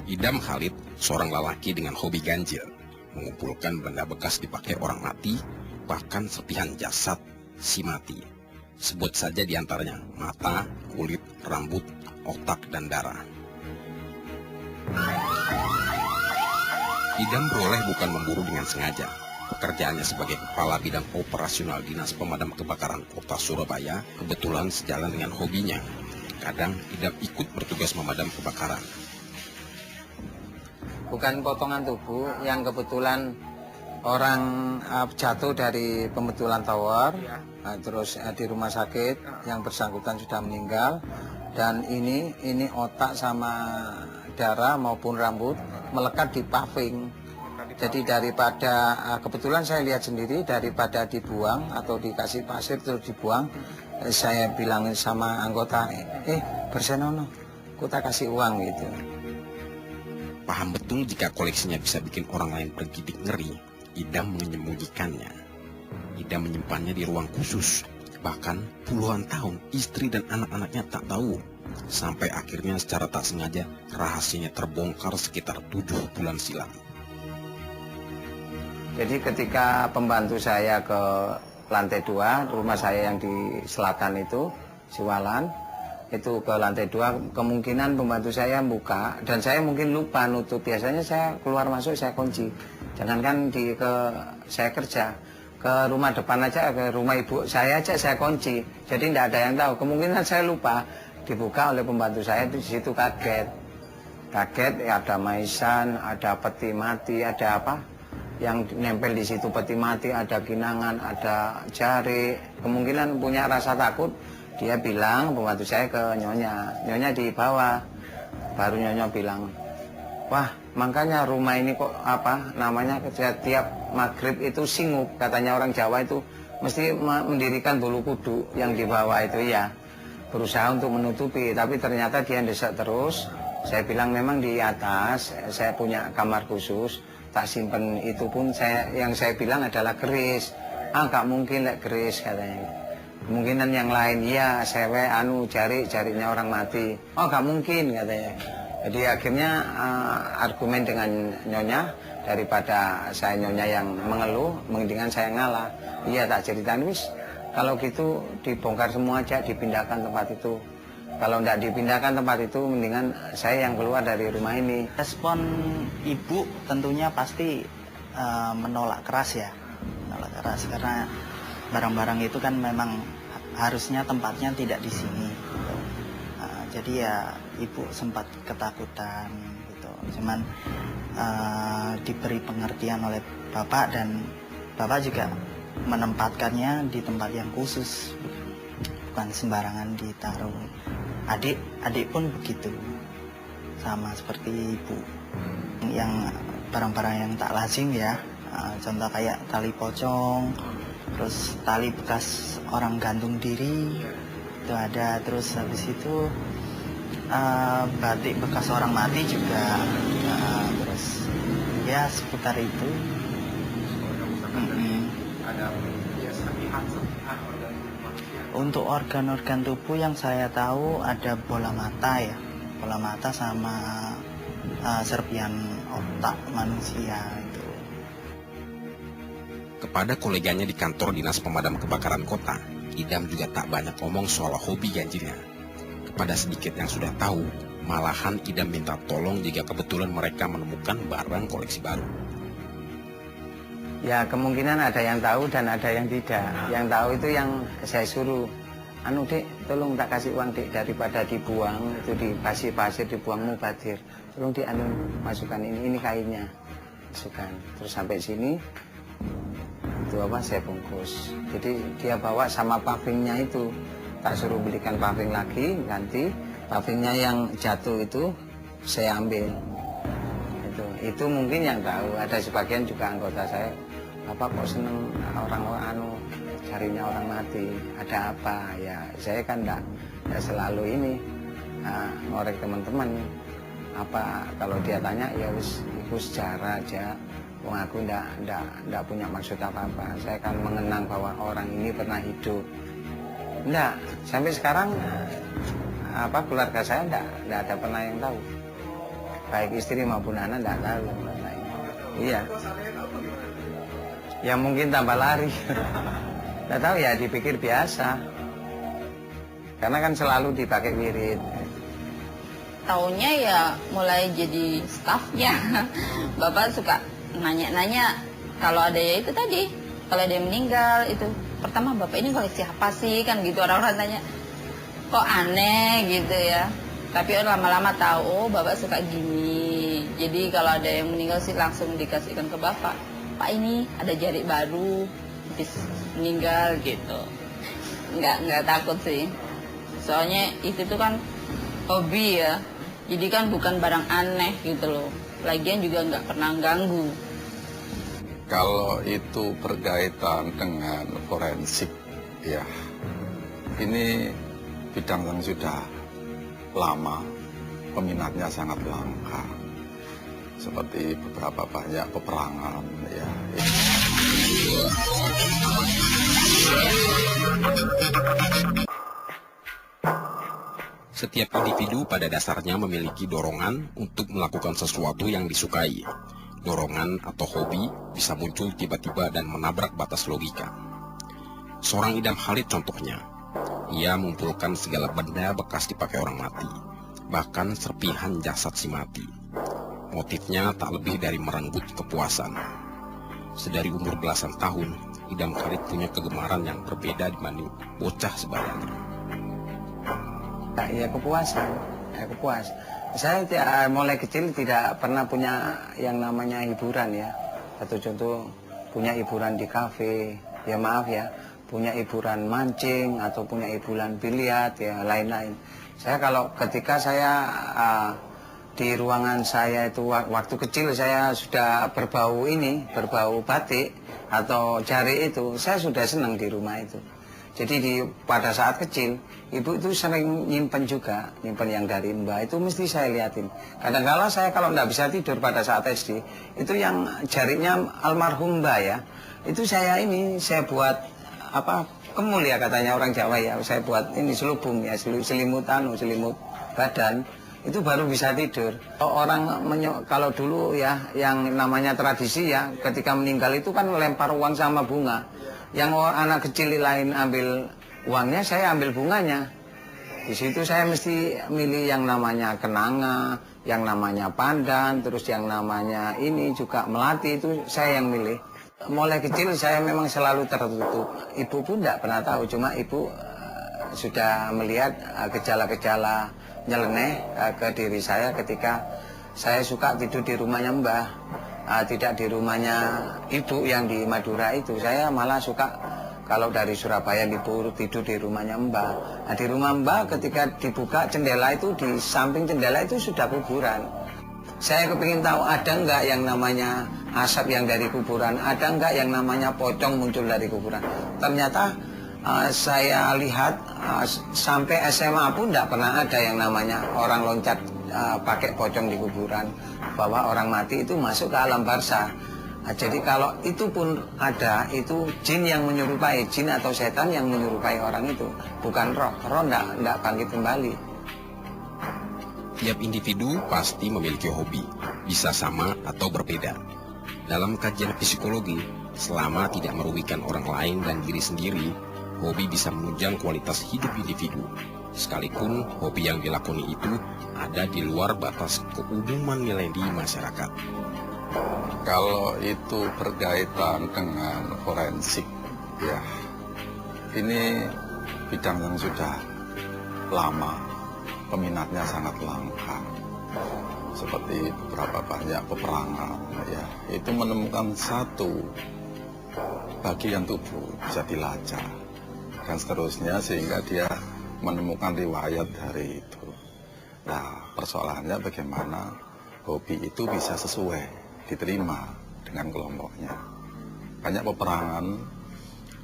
Idam Khalid, seorang lelaki dengan hobi ganjil, mengumpulkan benda bekas dipakai orang mati, bahkan serpihan jasad si mati. Sebut saja diantaranya mata, kulit, rambut, otak, dan darah. Idam beroleh bukan memburu dengan sengaja. Pekerjaannya sebagai kepala bidang operasional Dinas Pemadam Kebakaran Kota Surabaya kebetulan sejalan dengan hobinya. Kadang Idam ikut bertugas memadam kebakaran. Bukan potongan tubuh yang kebetulan orang jatuh dari pembetulan tower, terus di rumah sakit yang bersangkutan sudah meninggal, dan ini otak sama darah maupun rambut melekat di paving. Jadi daripada kebetulan saya lihat sendiri, daripada dibuang atau dikasih pasir terus dibuang, saya bilangin sama anggota, bersenono, kita kasih uang gitu. Paham betul jika koleksinya bisa bikin orang lain bergidik ngeri, Idam menyembunyikannya. Idam menyimpannya di ruang khusus. Bahkan puluhan tahun istri dan anak-anaknya tak tahu. Sampai akhirnya secara tak sengaja rahasianya terbongkar sekitar 7 bulan silam. Jadi ketika pembantu saya ke lantai 2, rumah saya yang di selatan itu, Siwalan, itu ke lantai 2, kemungkinan pembantu saya buka dan saya mungkin lupa nutup. Biasanya saya keluar masuk saya kunci. Jangankan saya kerja ke rumah depan aja, ke rumah ibu saya aja saya kunci. Jadi tidak ada yang tahu. Kemungkinan saya lupa, dibuka oleh pembantu saya, itu di situ kaget. Ya, ada maisan, ada peti mati, ada apa yang nempel di situ, peti mati, ada kinangan, ada jari. Kemungkinan punya rasa takut. Dia bilang, pembantu saya ke Nyonya di bawah. Baru Nyonya bilang, wah makanya rumah ini kok namanya tiap maghrib itu singup. Katanya orang Jawa itu mesti mendirikan bulu kudu yang di bawah itu ya. Berusaha untuk menutupi, tapi ternyata dia desak terus. Saya bilang memang di atas, saya punya kamar khusus, tak simpen itu pun yang saya bilang adalah keris. Gak mungkin keris katanya. Kemungkinan yang lain, ya sewe jarinya orang mati. Gak mungkin katanya. Jadi akhirnya argumen dengan Nyonya, daripada saya Nyonya yang mengeluh, mendingan saya ngalah. Iya tak ceritain, wis kalau gitu dibongkar semua aja, dipindahkan tempat itu. Kalau tidak dipindahkan tempat itu, mendingan saya yang keluar dari rumah ini. Respon ibu tentunya pasti menolak keras ya, menolak keras karena barang-barang itu kan memang harusnya tempatnya tidak di sini gitu. Jadi ya ibu sempat ketakutan gitu. Cuman diberi pengertian oleh bapak, dan bapak juga menempatkannya di tempat yang khusus, bukan sembarangan ditaruh. Adik pun begitu, sama seperti ibu. Yang barang-barang yang tak lazim ya, contoh kayak tali pocong, terus tali bekas orang gantung diri itu ada, terus habis itu batik bekas orang mati juga, terus ya seputar itu. Untuk organ-organ tubuh yang saya tahu ada bola mata ya, bola mata sama serpihan otak manusia itu. Kepada koleganya di kantor Dinas Pemadam Kebakaran Kota, Idam juga tak banyak ngomong soal hobi ganjilnya. Kepada sedikit yang sudah tahu, malahan Idam minta tolong jika kebetulan mereka menemukan barang koleksi baru. Ya kemungkinan ada yang tahu dan ada yang tidak. Yang tahu itu yang saya suruh, Dek, tolong tak kasih uang Dek, daripada dibuang itu dikasih pasir, dibuang mubadir. Tolong Dek, masukkan ini kainnya, masukkan. Terus sampai sini itu saya bungkus. Jadi dia bawa sama pavingnya itu, tak suruh belikan paving lagi, ganti pavingnya yang jatuh itu saya ambil. Itu mungkin yang tahu. Ada sebagian juga anggota saya, Bapak kok seneng orang carinya orang mati, ada apa? Ya saya kan enggak selalu ini ngorek teman-teman. Apa kalau dia tanya ya wis sejarah aja. Wong aku ndak punya maksud apa-apa. Saya kan mengenang bahwa orang ini pernah hidup. Ndak, sampai sekarang keluarga saya ndak ada pernah yang tahu. Baik istri maupun anak ndak tahu. Iya. Ya mungkin tambah lari. Nggak tahu ya, dipikir biasa. Karena kan selalu dipakai wirid. Taunya ya mulai jadi staffnya. Bapak suka nanya-nanya kalau ada ya itu tadi. Kalau ada yang meninggal itu. Pertama bapak ini koleksi apa sih kan gitu, orang-orang tanya. Kok aneh gitu ya. Tapi lama-lama tahu oh bapak suka gini. Jadi kalau ada yang meninggal sih langsung dikasihkan ke bapak. Pak ini ada jari baru habis meninggal gitu. Nggak takut sih. Soalnya itu tuh kan hobi ya. Jadi kan bukan barang aneh gitu loh. Lagian juga nggak pernah ganggu. Kalau itu berkaitan dengan forensik, ya ini bidang yang sudah lama, peminatnya sangat langka. Seperti beberapa banyak peperangan, ya. Setiap individu pada dasarnya memiliki dorongan untuk melakukan sesuatu yang disukai. Dorongan atau hobi bisa muncul tiba-tiba dan menabrak batas logika. Seorang Idam Khalid contohnya, ia mengumpulkan segala benda bekas dipakai orang mati, bahkan serpihan jasad si mati. Motifnya tak lebih dari merenggut kepuasan. Sedari umur belasan tahun, Idam Khalid punya kegemaran yang berbeda dibanding bocah sebayanya. Ya kepuasan, kepuas. Saya mulai kecil tidak pernah punya yang namanya hiburan ya. Satu contoh punya hiburan di kafe, ya maaf ya, punya hiburan mancing atau punya hiburan biliar ya lain-lain. Saya kalau ketika saya di ruangan saya itu waktu kecil saya sudah berbau batik atau jari itu, saya sudah senang di rumah itu. Jadi pada saat kecil, ibu itu sering nyimpen yang dari mbak itu mesti saya liatin. Kadang-kala saya kalau nggak bisa tidur pada saat SD, itu yang jarinya almarhum mbak ya, itu saya buat kemul ya katanya orang Jawa ya, saya buat ini selubung ya, selimut badan. Itu baru bisa tidur. Kalau dulu ya yang namanya tradisi ya, ketika meninggal itu kan lempar uang sama bunga. Yang anak kecil lain ambil uangnya, saya ambil bunganya. Di situ saya mesti milih yang namanya kenanga, yang namanya pandan, terus yang namanya ini juga melati, itu saya yang milih. Mulai kecil saya memang selalu tertutup. Ibu pun tidak pernah tahu, cuma ibu sudah melihat gejala-gejala nyeleneh ke diri saya ketika saya suka tidur di rumahnya mbah, tidak di rumahnya ibu yang di Madura itu. Saya malah suka kalau dari Surabaya libur tidur di rumahnya mbah. Nah, di rumah mbah ketika dibuka jendela itu, di samping jendela itu sudah kuburan. Saya kepingin tahu ada enggak yang namanya asap yang dari kuburan, ada enggak yang namanya pocong muncul dari kuburan. Ternyata saya lihat sampai SMA pun tidak pernah ada yang namanya orang loncat pakai pocong di kuburan, bahwa orang mati itu masuk ke alam barzah. Nah, jadi kalau itu pun ada, itu jin yang menyerupai, jin atau setan yang menyerupai orang itu, bukan roh tidak bangkit kembali. Tiap individu pasti memiliki hobi, bisa sama atau berbeda. Dalam kajian psikologi, selama tidak merugikan orang lain dan diri sendiri, hobi bisa menunjang kualitas hidup individu. Sekalipun hobi yang dilakoni itu ada di luar batas keumuman nilai di masyarakat. Kalau itu berkaitan dengan forensik, ya ini bidang yang sudah lama, peminatnya sangat langka. Seperti beberapa banyak peperangan, ya itu menemukan satu bagian tubuh bisa dilacak dan seterusnya, sehingga dia menemukan riwayat dari itu. Nah, persoalannya bagaimana hobi itu bisa sesuai, diterima dengan kelompoknya. Banyak peperangan,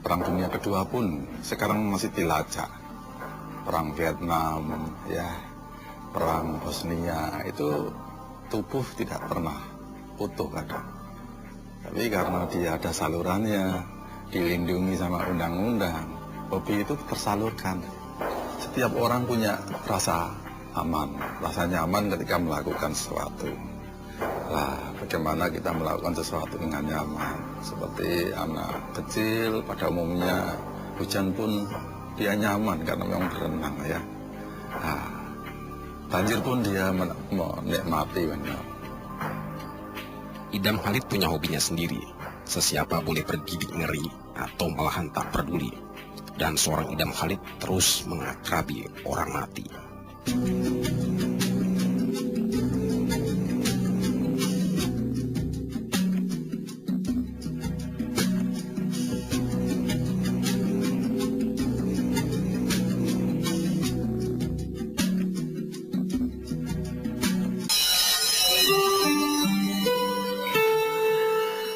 Perang Dunia Kedua pun sekarang masih dilacak. Perang Vietnam, ya, Perang Bosnia, itu tubuh tidak pernah utuh kadang. Tapi karena dia ada salurannya, dilindungi sama undang-undang, hobi itu tersalurkan. Setiap orang punya rasa aman, rasa nyaman ketika melakukan sesuatu. Lah, bagaimana kita melakukan sesuatu dengan nyaman? Seperti anak kecil pada umumnya, hujan pun dia nyaman karena memang berenang ya. Nah, banjir pun dia menikmati benar. Idam Khalid punya hobinya sendiri. Sesiapa boleh bergidik ngeri atau malahan tak peduli. Dan seorang Idam Khalid terus mengakrabi orang mati.